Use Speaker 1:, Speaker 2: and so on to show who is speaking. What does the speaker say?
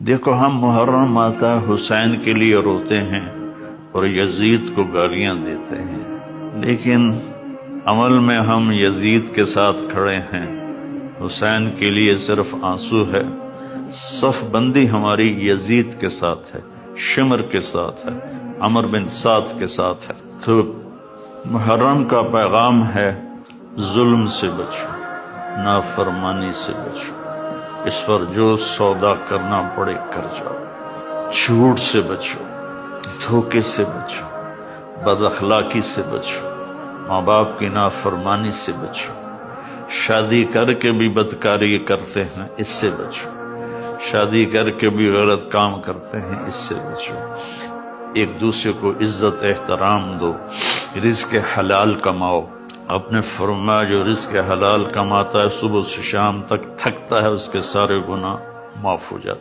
Speaker 1: دیکھو ہم محرم آتا حسین کے لیے روتے ہیں اور یزید کو گالیاں دیتے ہیں، لیکن عمل میں ہم یزید کے ساتھ کھڑے ہیں، حسین کے لیے صرف آنسو ہے۔ صف بندی ہماری یزید کے ساتھ ہے، شمر کے ساتھ ہے، عمر بن سعد کے ساتھ ہے۔ تو محرم کا پیغام ہے ظلم سے بچو، نافرمانی سے بچو، اس پر جو سودا کرنا پڑے کر جاؤ، جھوٹ سے بچو، دھوکے سے بچو، بد اخلاقی سے بچو، ماں باپ کی نافرمانی سے بچو، شادی کر کے بھی بدکاری کرتے ہیں اس سے بچو، شادی کر کے بھی غلط کام کرتے ہیں اس سے بچو، ایک دوسرے کو عزت احترام دو، رزق حلال کماؤ۔ آپ نے فرمایا جو رزق حلال کماتا ہے صبح سے شام تک تھکتا ہے اس کے سارے گناہ معاف ہو جاتے ہیں۔